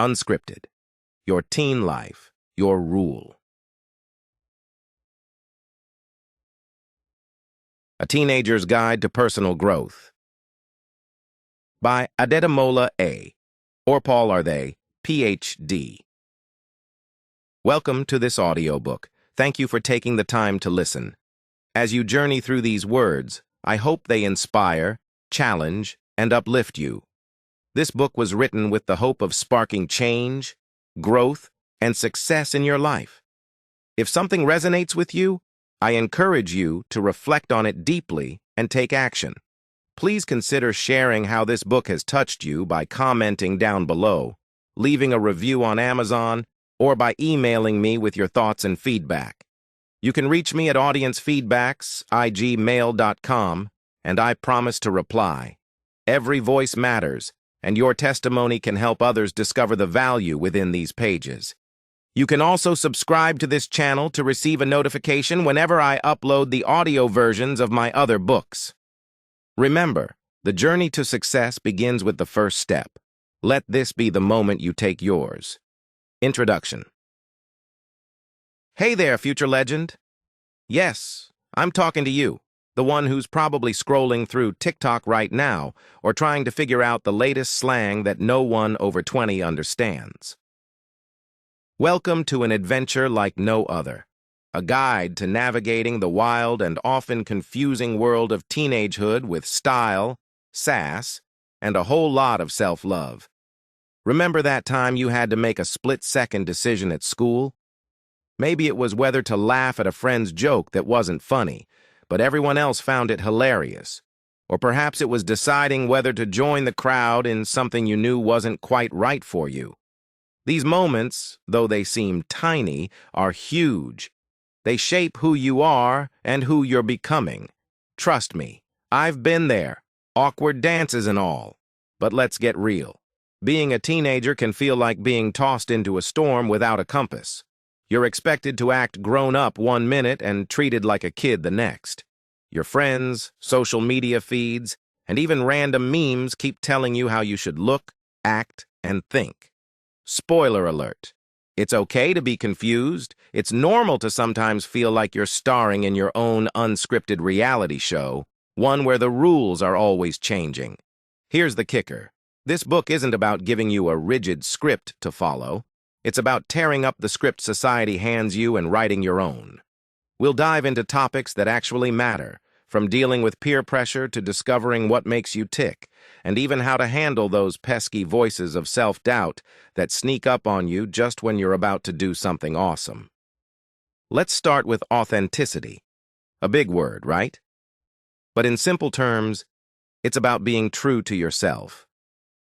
Unscripted. Your teen life, your rule. A Teenager's Guide to Personal Growth. By Adedamola A. Or Paul Are They, Ph.D. Welcome to this audiobook. Thank you for taking the time to listen. As you journey through these words, I hope they inspire, challenge, and uplift you. This book was written with the hope of sparking change, growth, and success in your life. If something resonates with you, I encourage you to reflect on it deeply and take action. Please consider sharing how this book has touched you by commenting down below, leaving a review on Amazon, or by emailing me with your thoughts and feedback. You can reach me at audiencefeedbacks@gmail.com, and I promise to reply. Every voice matters, and your testimony can help others discover the value within these pages. You can also subscribe to this channel to receive a notification whenever I upload the audio versions of my other books. Remember, the journey to success begins with the first step. Let this be the moment you take yours. Introduction. Hey there, future legend. Yes, I'm talking to you, the one who's probably scrolling through TikTok right now or trying to figure out the latest slang that no one over 20 understands. Welcome to an adventure like no other, a guide to navigating the wild and often confusing world of teenagehood with style, sass, and a whole lot of self-love. Remember that time you had to make a split-second decision at school? Maybe it was whether to laugh at a friend's joke that wasn't funny, but everyone else found it hilarious. Or perhaps it was deciding whether to join the crowd in something you knew wasn't quite right for you. These moments, though they seem tiny, are huge. They shape who you are and who you're becoming. Trust me, I've been there, awkward dances and all. But let's get real. Being a teenager can feel like being tossed into a storm without a compass. You're expected to act grown up one minute and treated like a kid the next. Your friends, social media feeds, and even random memes keep telling you how you should look, act, and think. Spoiler alert. It's okay to be confused. It's normal to sometimes feel like you're starring in your own unscripted reality show, one where the rules are always changing. Here's the kicker. This book isn't about giving you a rigid script to follow. It's about tearing up the script society hands you and writing your own. We'll dive into topics that actually matter, from dealing with peer pressure to discovering what makes you tick, and even how to handle those pesky voices of self-doubt that sneak up on you just when you're about to do something awesome. Let's start with authenticity. A big word, right? But in simple terms, it's about being true to yourself.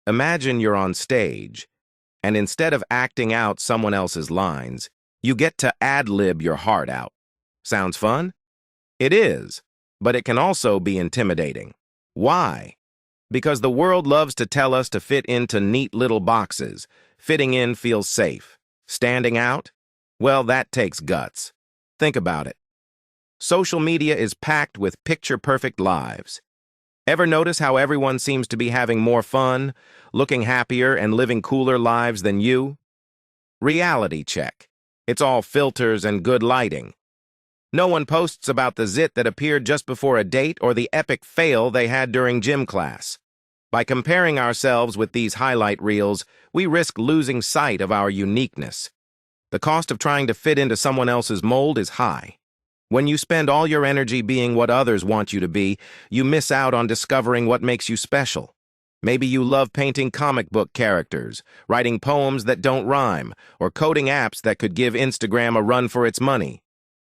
Imagine you're on stage, and instead of acting out someone else's lines, you get to ad-lib your heart out. Sounds fun? It is, but it can also be intimidating. Why? Because the world loves to tell us to fit into neat little boxes. Fitting in feels safe. Standing out? Well, that takes guts. Think about it. Social media is packed with picture-perfect lives. Ever notice how everyone seems to be having more fun, looking happier, and living cooler lives than you? Reality check. It's all filters and good lighting. No one posts about the zit that appeared just before a date or the epic fail they had during gym class. By comparing ourselves with these highlight reels, we risk losing sight of our uniqueness. The cost of trying to fit into someone else's mold is high. When you spend all your energy being what others want you to be, you miss out on discovering what makes you special. Maybe you love painting comic book characters, writing poems that don't rhyme, or coding apps that could give Instagram a run for its money.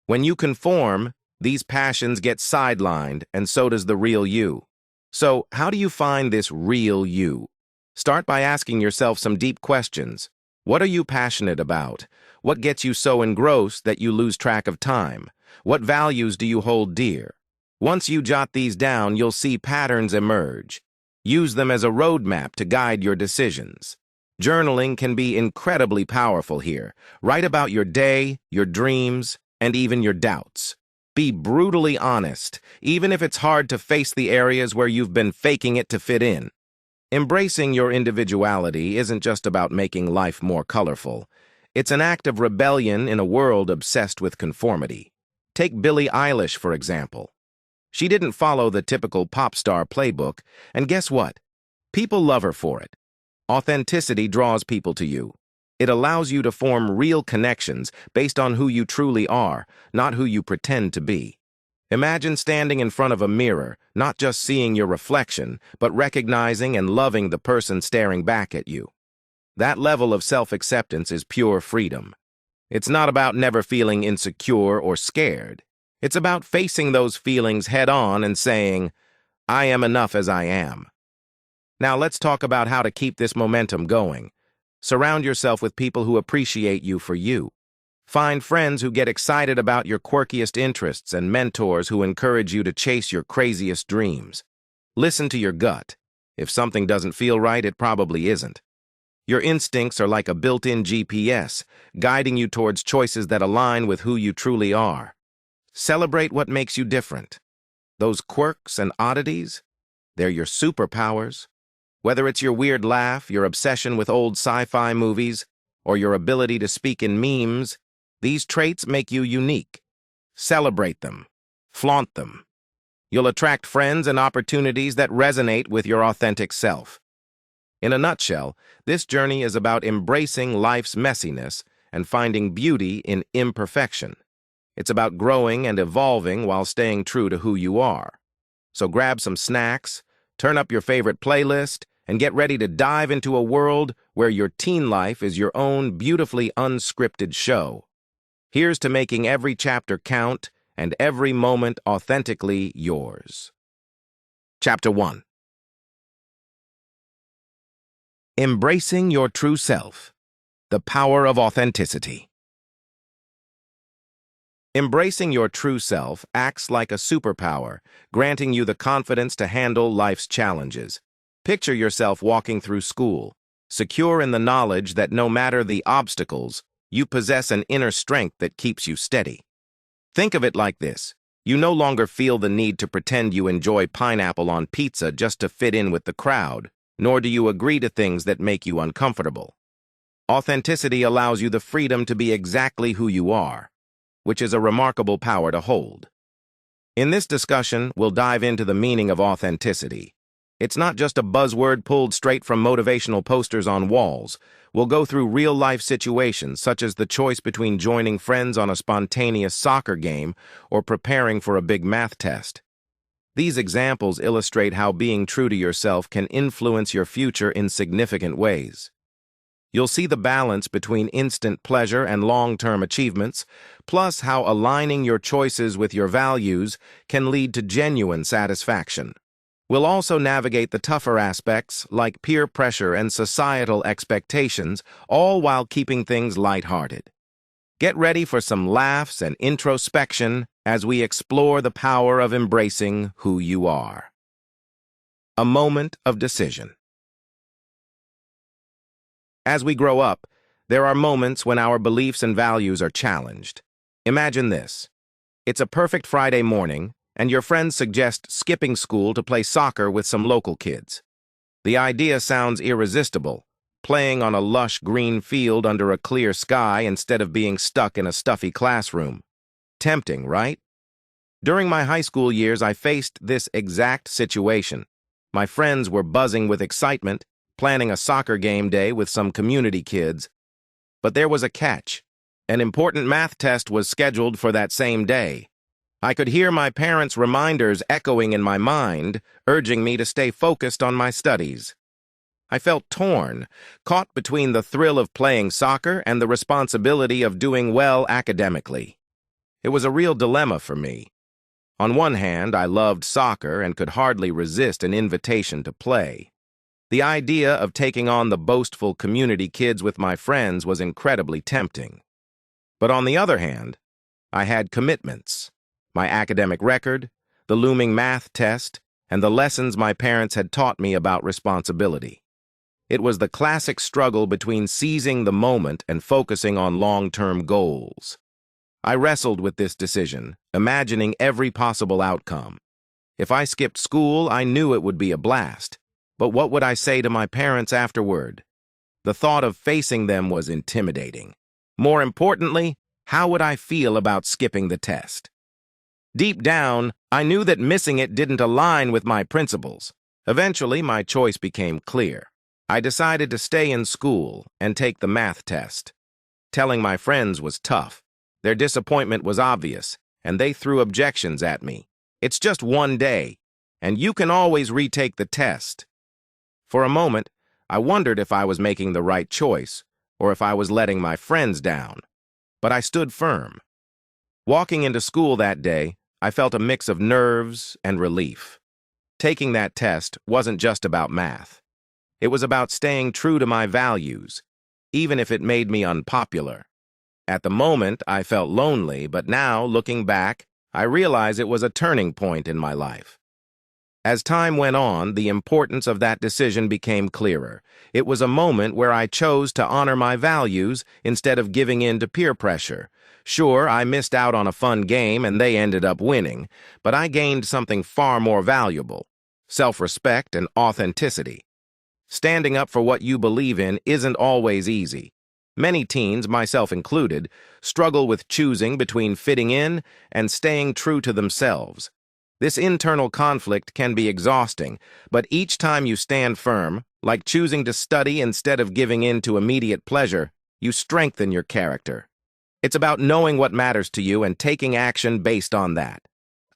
When you conform, these passions get sidelined, and so does the real you. So, how do you find this real you? Start by asking yourself some deep questions. What are you passionate about? What gets you so engrossed that you lose track of time? What values do you hold dear? Once you jot these down, you'll see patterns emerge. Use them as a roadmap to guide your decisions. Journaling can be incredibly powerful here. Write about your day, your dreams, and even your doubts. Be brutally honest, even if it's hard to face the areas where you've been faking it to fit in. Embracing your individuality isn't just about making life more colorful. It's an act of rebellion in a world obsessed with conformity. Take Billie Eilish, for example. She didn't follow the typical pop star playbook, and guess what? People love her for it. Authenticity draws people to you. It allows you to form real connections based on who you truly are, not who you pretend to be. Imagine standing in front of a mirror, not just seeing your reflection, but recognizing and loving the person staring back at you. That level of self-acceptance is pure freedom. It's not about never feeling insecure or scared. It's about facing those feelings head-on and saying, I am enough as I am. Now let's talk about how to keep this momentum going. Surround yourself with people who appreciate you for you. Find friends who get excited about your quirkiest interests and mentors who encourage you to chase your craziest dreams. Listen to your gut. If something doesn't feel right, it probably isn't. Your instincts are like a built-in GPS, guiding you towards choices that align with who you truly are. Celebrate what makes you different. Those quirks and oddities, they're your superpowers. Whether it's your weird laugh, your obsession with old sci-fi movies, or your ability to speak in memes, these traits make you unique. Celebrate them. Flaunt them. You'll attract friends and opportunities that resonate with your authentic self. In a nutshell, this journey is about embracing life's messiness and finding beauty in imperfection. It's about growing and evolving while staying true to who you are. So grab some snacks, turn up your favorite playlist, and get ready to dive into a world where your teen life is your own beautifully unscripted show. Here's to making every chapter count and every moment authentically yours. Chapter 1. Embracing your true self. The power of authenticity. Embracing your true self acts like a superpower, granting you the confidence to handle life's challenges. Picture yourself walking through school, secure in the knowledge that no matter the obstacles, you possess an inner strength that keeps you steady. Think of it like this. You no longer feel the need to pretend you enjoy pineapple on pizza just to fit in with the crowd, nor do you agree to things that make you uncomfortable. Authenticity allows you the freedom to be exactly who you are, which is a remarkable power to hold. In this discussion, we'll dive into the meaning of authenticity. It's not just a buzzword pulled straight from motivational posters on walls. We'll go through real-life situations, such as the choice between joining friends on a spontaneous soccer game or preparing for a big math test. These examples illustrate how being true to yourself can influence your future in significant ways. You'll see the balance between instant pleasure and long-term achievements, plus how aligning your choices with your values can lead to genuine satisfaction. We'll also navigate the tougher aspects like peer pressure and societal expectations, all while keeping things lighthearted. Get ready for some laughs and introspection as we explore the power of embracing who you are. A moment of decision. As we grow up, there are moments when our beliefs and values are challenged. Imagine this. It's a perfect Friday morning, and your friends suggest skipping school to play soccer with some local kids. The idea sounds irresistible, playing on a lush green field under a clear sky instead of being stuck in a stuffy classroom. Tempting, right? During my high school years, I faced this exact situation. My friends were buzzing with excitement, planning a soccer game day with some community kids. But there was a catch. An important math test was scheduled for that same day. I could hear my parents' reminders echoing in my mind, urging me to stay focused on my studies. I felt torn, caught between the thrill of playing soccer and the responsibility of doing well academically. It was a real dilemma for me. On one hand, I loved soccer and could hardly resist an invitation to play. The idea of taking on the boastful community kids with my friends was incredibly tempting. But on the other hand, I had commitments. My academic record, the looming math test, and the lessons my parents had taught me about responsibility. It was the classic struggle between seizing the moment and focusing on long-term goals. I wrestled with this decision, imagining every possible outcome. If I skipped school, I knew it would be a blast. But what would I say to my parents afterward? The thought of facing them was intimidating. More importantly, how would I feel about skipping the test? Deep down, I knew that missing it didn't align with my principles. Eventually, my choice became clear. I decided to stay in school and take the math test. Telling my friends was tough. Their disappointment was obvious, and they threw objections at me. It's just one day, and you can always retake the test. For a moment, I wondered if I was making the right choice, or if I was letting my friends down. But I stood firm. Walking into school that day, I felt a mix of nerves and relief. Taking that test wasn't just about math. It was about staying true to my values, even if it made me unpopular. At the moment, I felt lonely, but now, looking back, I realize it was a turning point in my life. As time went on, the importance of that decision became clearer. It was a moment where I chose to honor my values instead of giving in to peer pressure. Sure, I missed out on a fun game and they ended up winning, but I gained something far more valuable: self-respect and authenticity. Standing up for what you believe in isn't always easy. Many teens, myself included, struggle with choosing between fitting in and staying true to themselves. This internal conflict can be exhausting, but each time you stand firm, like choosing to study instead of giving in to immediate pleasure, you strengthen your character. It's about knowing what matters to you and taking action based on that.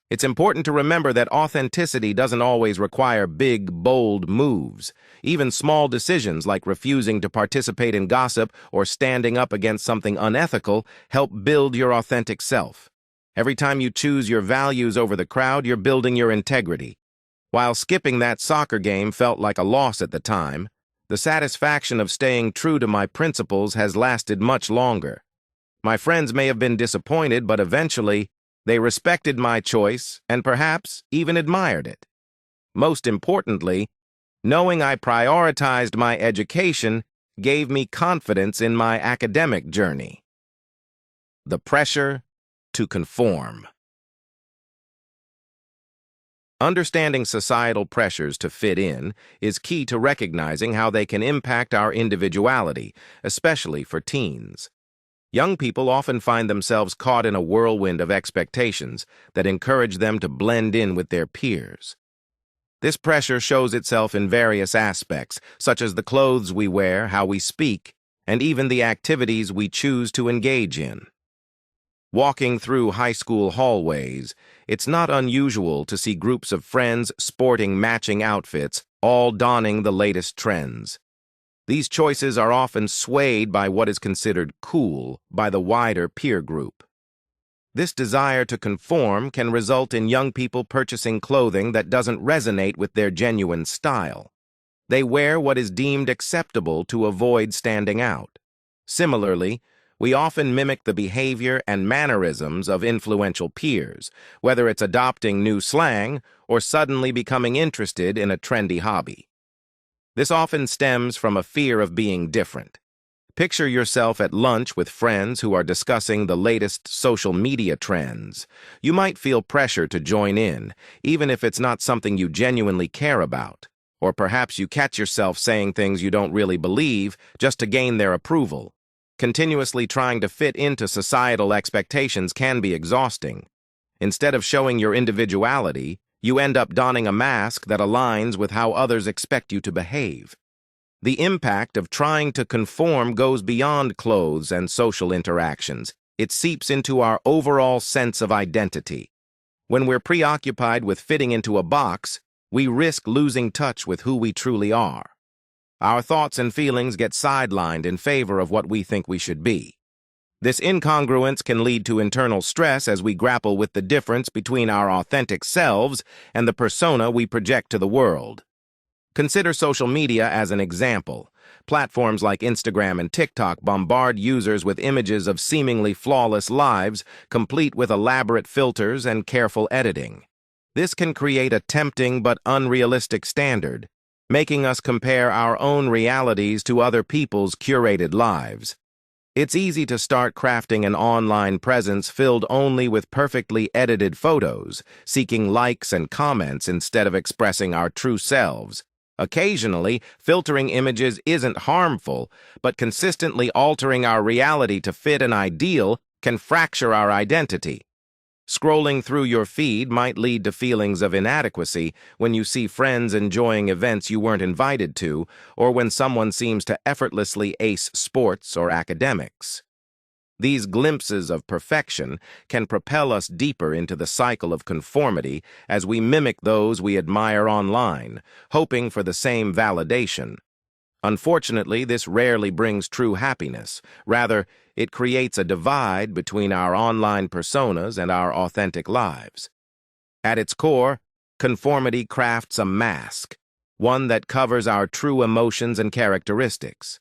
It's important to remember that authenticity doesn't always require big, bold moves. Even small decisions like refusing to participate in gossip or standing up against something unethical help build your authentic self. Every time you choose your values over the crowd, you're building your integrity. While skipping that soccer game felt like a loss at the time, the satisfaction of staying true to my principles has lasted much longer. My friends may have been disappointed, but eventually, they respected my choice and perhaps even admired it. Most importantly, knowing I prioritized my education gave me confidence in my academic journey. The pressure to conform. Understanding societal pressures to fit in is key to recognizing how they can impact our individuality, especially for teens. Young people often find themselves caught in a whirlwind of expectations that encourage them to blend in with their peers. This pressure shows itself in various aspects, such as the clothes we wear, how we speak, and even the activities we choose to engage in. Walking through high school hallways, it's not unusual to see groups of friends sporting matching outfits, all donning the latest trends. These choices are often swayed by what is considered cool by the wider peer group. This desire to conform can result in young people purchasing clothing that doesn't resonate with their genuine style. They wear what is deemed acceptable to avoid standing out. Similarly, we often mimic the behavior and mannerisms of influential peers, whether it's adopting new slang or suddenly becoming interested in a trendy hobby. This often stems from a fear of being different. Picture yourself at lunch with friends who are discussing the latest social media trends. You might feel pressure to join in, even if it's not something you genuinely care about. Or perhaps you catch yourself saying things you don't really believe just to gain their approval. Continuously trying to fit into societal expectations can be exhausting. Instead of showing your individuality, you end up donning a mask that aligns with how others expect you to behave. The impact of trying to conform goes beyond clothes and social interactions. It seeps into our overall sense of identity. When we're preoccupied with fitting into a box, we risk losing touch with who we truly are. Our thoughts and feelings get sidelined in favor of what we think we should be. This incongruence can lead to internal stress as we grapple with the difference between our authentic selves and the persona we project to the world. Consider social media as an example. Platforms like Instagram and TikTok bombard users with images of seemingly flawless lives, complete with elaborate filters and careful editing. This can create a tempting but unrealistic standard, making us compare our own realities to other people's curated lives. It's easy to start crafting an online presence filled only with perfectly edited photos, seeking likes and comments instead of expressing our true selves. Occasionally, filtering images isn't harmful, but consistently altering our reality to fit an ideal can fracture our identity. Scrolling through your feed might lead to feelings of inadequacy when you see friends enjoying events you weren't invited to, or when someone seems to effortlessly ace sports or academics. These glimpses of perfection can propel us deeper into the cycle of conformity as we mimic those we admire online, hoping for the same validation. Unfortunately, this rarely brings true happiness. Rather, it creates a divide between our online personas and our authentic lives. At its core, conformity crafts a mask, one that covers our true emotions and characteristics.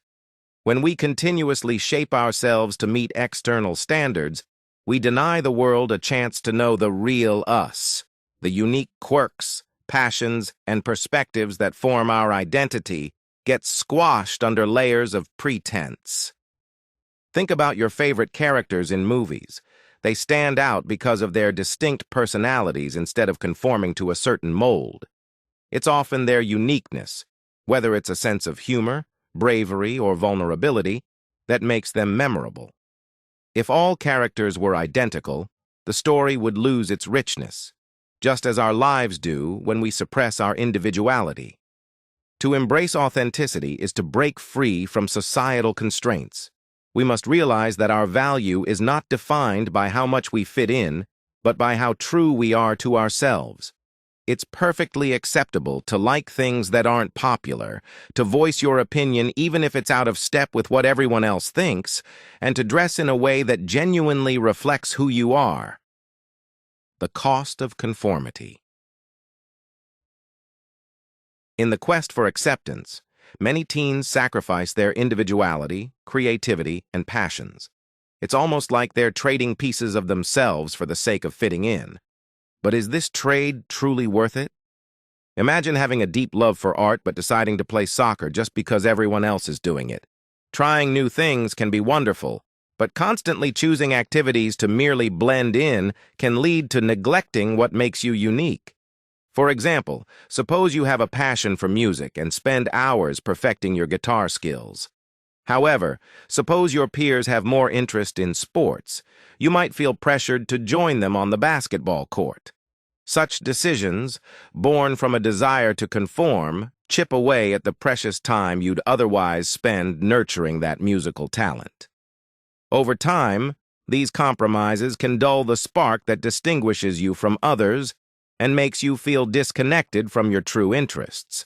When we continuously shape ourselves to meet external standards, we deny the world a chance to know the real us, the unique quirks, passions, and perspectives that form our identity get squashed under layers of pretense. Think about your favorite characters in movies. They stand out because of their distinct personalities instead of conforming to a certain mold. It's often their uniqueness, whether it's a sense of humor, bravery, or vulnerability, that makes them memorable. If all characters were identical, the story would lose its richness, just as our lives do when we suppress our individuality. To embrace authenticity is to break free from societal constraints. We must realize that our value is not defined by how much we fit in, but by how true we are to ourselves. It's perfectly acceptable to like things that aren't popular, to voice your opinion even if it's out of step with what everyone else thinks, and to dress in a way that genuinely reflects who you are. The cost of conformity. In the quest for acceptance, many teens sacrifice their individuality, creativity, and passions. It's almost like they're trading pieces of themselves for the sake of fitting in. But is this trade truly worth it? Imagine having a deep love for art but deciding to play soccer just because everyone else is doing it. Trying new things can be wonderful, but constantly choosing activities to merely blend in can lead to neglecting what makes you unique. For example, suppose you have a passion for music and spend hours perfecting your guitar skills. However, suppose your peers have more interest in sports. You might feel pressured to join them on the basketball court. Such decisions, born from a desire to conform, chip away at the precious time you'd otherwise spend nurturing that musical talent. Over time, these compromises can dull the spark that distinguishes you from others and makes you feel disconnected from your true interests.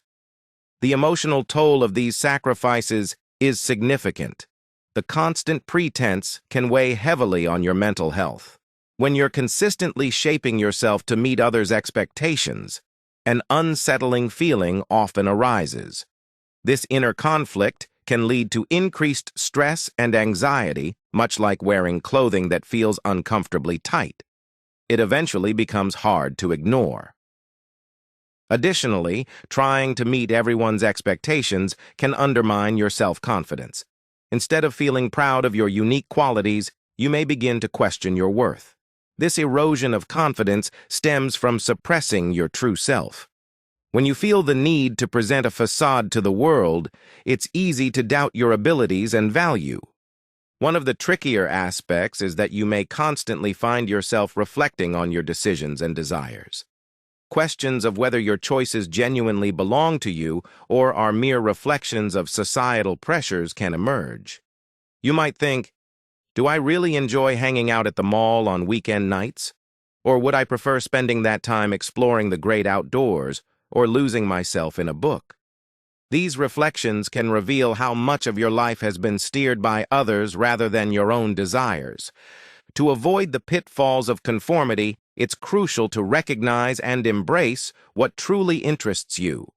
The emotional toll of these sacrifices is significant. The constant pretense can weigh heavily on your mental health. When you're consistently shaping yourself to meet others' expectations, an unsettling feeling often arises. This inner conflict can lead to increased stress and anxiety, much like wearing clothing that feels uncomfortably tight. It eventually becomes hard to ignore. Additionally, trying to meet everyone's expectations can undermine your self-confidence. Instead of feeling proud of your unique qualities, you may begin to question your worth. This erosion of confidence stems from suppressing your true self. When you feel the need to present a facade to the world, it's easy to doubt your abilities and value. One of the trickier aspects is that you may constantly find yourself reflecting on your decisions and desires. Questions of whether your choices genuinely belong to you or are mere reflections of societal pressures can emerge. You might think, do I really enjoy hanging out at the mall on weekend nights? Or would I prefer spending that time exploring the great outdoors or losing myself in a book? These reflections can reveal how much of your life has been steered by others rather than your own desires. To avoid the pitfalls of conformity, it's crucial to recognize and embrace what truly interests you.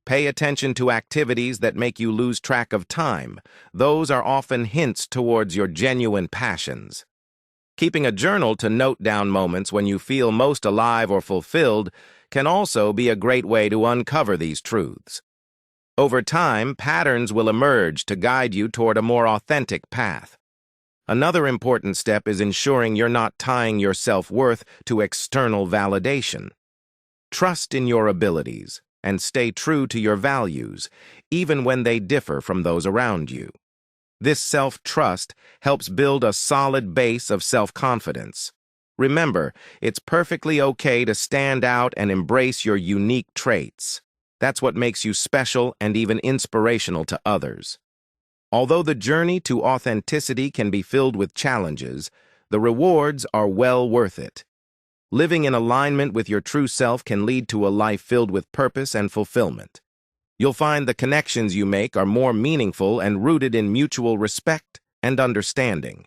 Pay attention to activities that make you lose track of time. Those are often hints towards your genuine passions. Keeping a journal to note down moments when you feel most alive or fulfilled can also be a great way to uncover these truths. Over time, patterns will emerge to guide you toward a more authentic path. Another important step is ensuring you're not tying your self-worth to external validation. Trust in your abilities, and stay true to your values, even when they differ from those around you. This self-trust helps build a solid base of self-confidence. Remember, it's perfectly okay to stand out and embrace your unique traits. That's what makes you special and even inspirational to others. Although the journey to authenticity can be filled with challenges, the rewards are well worth it. Living in alignment with your true self can lead to a life filled with purpose and fulfillment. You'll find the connections you make are more meaningful and rooted in mutual respect and understanding.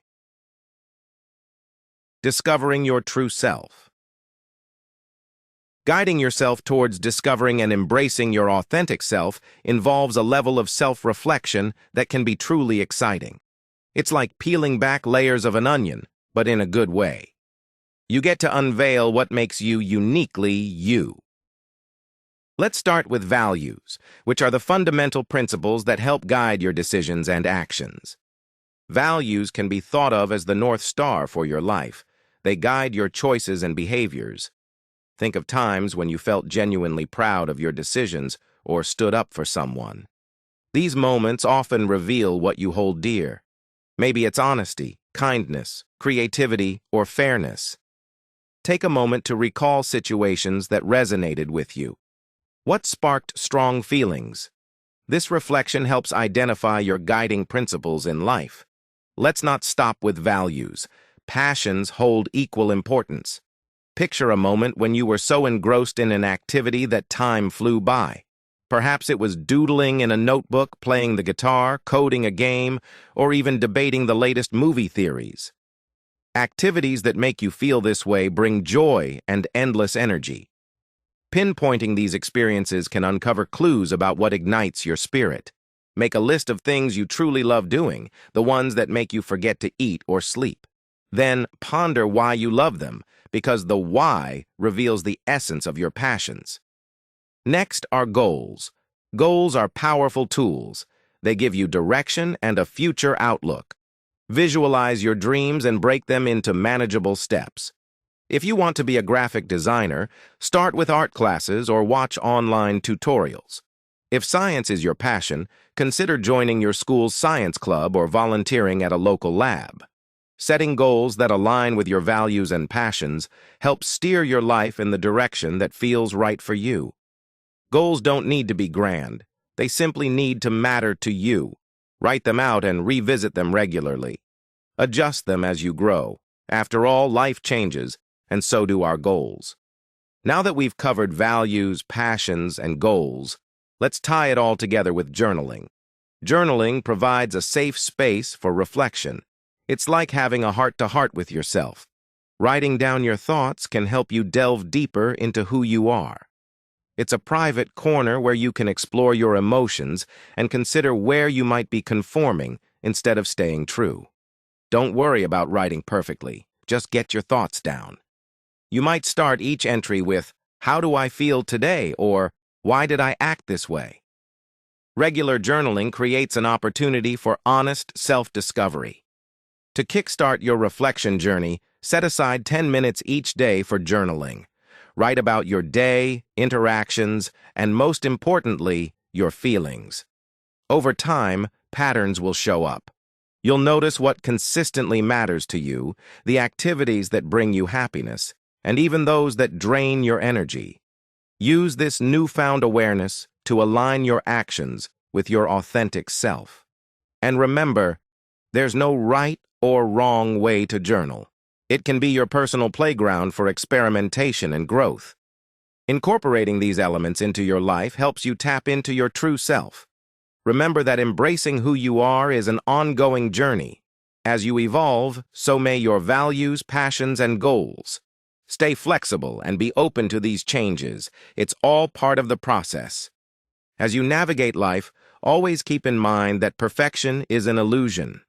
Discovering your true self. Guiding yourself towards discovering and embracing your authentic self involves a level of self-reflection that can be truly exciting. It's like peeling back layers of an onion, but in a good way. You get to unveil what makes you uniquely you. Let's start with values, which are the fundamental principles that help guide your decisions and actions. Values can be thought of as the North Star for your life. They guide your choices and behaviors. Think of times when you felt genuinely proud of your decisions or stood up for someone. These moments often reveal what you hold dear. Maybe it's honesty, kindness, creativity, or fairness. Take a moment to recall situations that resonated with you. What sparked strong feelings? This reflection helps identify your guiding principles in life. Let's not stop with values. Passions hold equal importance. Picture a moment when you were so engrossed in an activity that time flew by. Perhaps it was doodling in a notebook, playing the guitar, coding a game, or even debating the latest movie theories. Activities that make you feel this way bring joy and endless energy. Pinpointing these experiences can uncover clues about what ignites your spirit. Make a list of things you truly love doing, the ones that make you forget to eat or sleep. Then ponder why you love them, because the why reveals the essence of your passions. Next are goals. Goals are powerful tools. They give you direction and a future outlook. Visualize your dreams and break them into manageable steps. If you want to be a graphic designer, start with art classes or watch online tutorials. If science is your passion, consider joining your school's science club or volunteering at a local lab. Setting goals that align with your values and passions helps steer your life in the direction that feels right for you. Goals don't need to be grand. They simply need to matter to you. Write them out and revisit them regularly. Adjust them as you grow. After all, life changes, and so do our goals. Now that we've covered values, passions, and goals, let's tie it all together with journaling. Journaling provides a safe space for reflection. It's like having a heart-to-heart with yourself. Writing down your thoughts can help you delve deeper into who you are. It's a private corner where you can explore your emotions and consider where you might be conforming instead of staying true. Don't worry about writing perfectly. Just get your thoughts down. You might start each entry with, "How do I feel today?" or "Why did I act this way?" Regular journaling creates an opportunity for honest self-discovery. To kickstart your reflection journey, set aside 10 minutes each day for journaling. Write about your day, interactions, and most importantly, your feelings. Over time, patterns will show up. You'll notice what consistently matters to you, the activities that bring you happiness, and even those that drain your energy. Use this newfound awareness to align your actions with your authentic self. And remember, there's no right or wrong way to journal. It can be your personal playground for experimentation and growth. Incorporating these elements into your life helps you tap into your true self. Remember that embracing who you are is an ongoing journey. As you evolve, so may your values, passions, and goals. Stay flexible and be open to these changes. It's all part of the process. As you navigate life, always keep in mind that perfection is an illusion.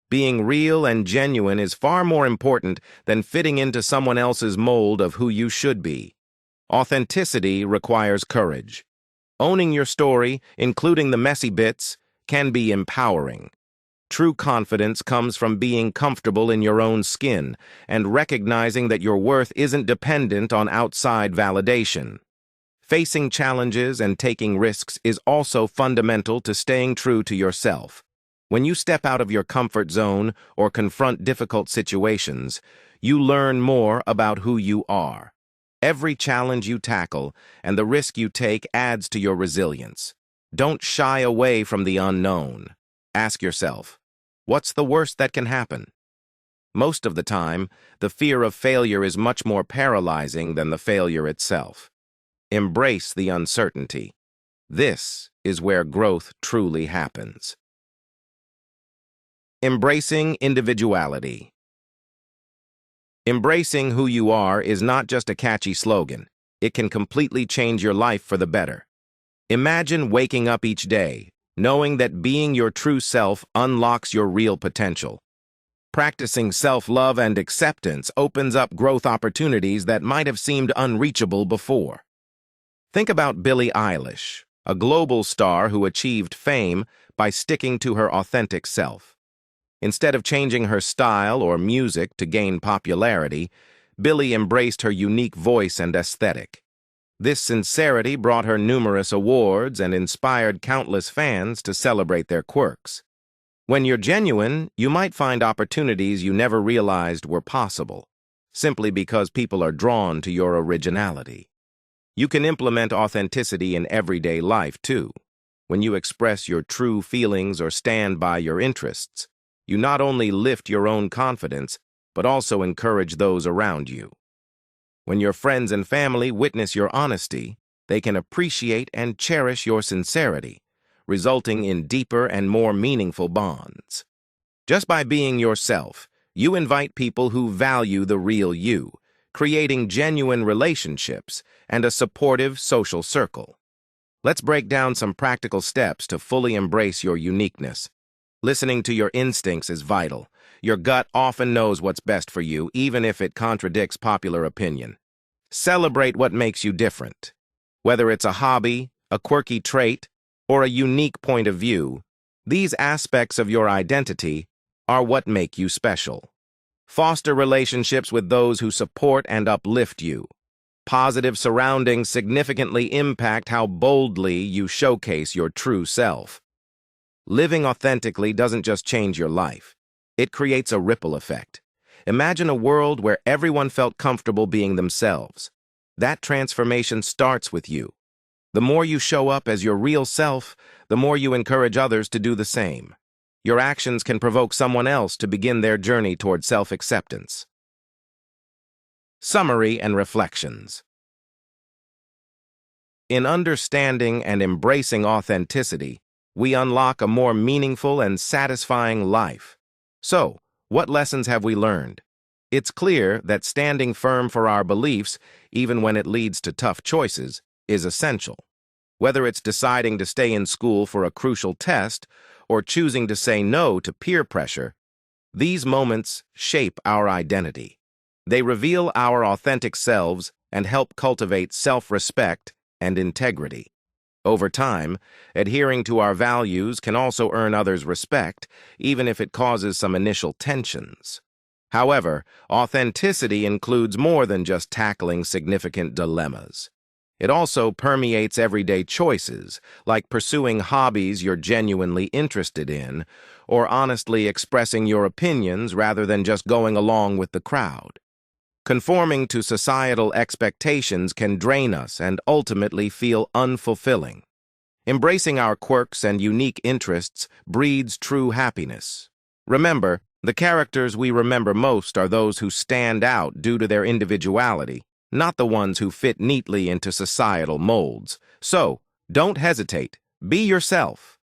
Being real and genuine is far more important than fitting into someone else's mold of who you should be. Authenticity requires courage. Owning your story, including the messy bits, can be empowering. True confidence comes from being comfortable in your own skin and recognizing that your worth isn't dependent on outside validation. Facing challenges and taking risks is also fundamental to staying true to yourself. When you step out of your comfort zone or confront difficult situations, you learn more about who you are. Every challenge you tackle and the risk you take adds to your resilience. Don't shy away from the unknown. Ask yourself, what's the worst that can happen? Most of the time, the fear of failure is much more paralyzing than the failure itself. Embrace the uncertainty. This is where growth truly happens. Embracing individuality. Embracing who you are is not just a catchy slogan. It can completely change your life for the better. Imagine waking up each day, knowing that being your true self unlocks your real potential. Practicing self-love and acceptance opens up growth opportunities that might have seemed unreachable before. Think about Billie Eilish, a global star who achieved fame by sticking to her authentic self. Instead of changing her style or music to gain popularity, Billie embraced her unique voice and aesthetic. This sincerity brought her numerous awards and inspired countless fans to celebrate their quirks. When you're genuine, you might find opportunities you never realized were possible, simply because people are drawn to your originality. You can implement authenticity in everyday life, too. When you express your true feelings or stand by your interests, you not only lift your own confidence, but also encourage those around you. When your friends and family witness your honesty, they can appreciate and cherish your sincerity, resulting in deeper and more meaningful bonds. Just by being yourself, you invite people who value the real you, creating genuine relationships and a supportive social circle. Let's break down some practical steps to fully embrace your uniqueness. Listening to your instincts is vital. Your gut often knows what's best for you, even if it contradicts popular opinion. Celebrate what makes you different. Whether it's a hobby, a quirky trait, or a unique point of view, these aspects of your identity are what make you special. Foster relationships with those who support and uplift you. Positive surroundings significantly impact how boldly you showcase your true self. Living authentically doesn't just change your life. It creates a ripple effect. Imagine a world where everyone felt comfortable being themselves. That transformation starts with you. The more you show up as your real self, the more you encourage others to do the same. Your actions can provoke someone else to begin their journey toward self-acceptance. Summary and reflections. In understanding and embracing authenticity, we unlock a more meaningful and satisfying life. So, what lessons have we learned? It's clear that standing firm for our beliefs, even when it leads to tough choices, is essential. Whether it's deciding to stay in school for a crucial test or choosing to say no to peer pressure, these moments shape our identity. They reveal our authentic selves and help cultivate self-respect and integrity. Over time, adhering to our values can also earn others' respect, even if it causes some initial tensions. However, authenticity includes more than just tackling significant dilemmas. It also permeates everyday choices, like pursuing hobbies you're genuinely interested in, or honestly expressing your opinions rather than just going along with the crowd. Conforming to societal expectations can drain us and ultimately feel unfulfilling. Embracing our quirks and unique interests breeds true happiness. Remember, the characters we remember most are those who stand out due to their individuality, not the ones who fit neatly into societal molds. So, don't hesitate. Be yourself.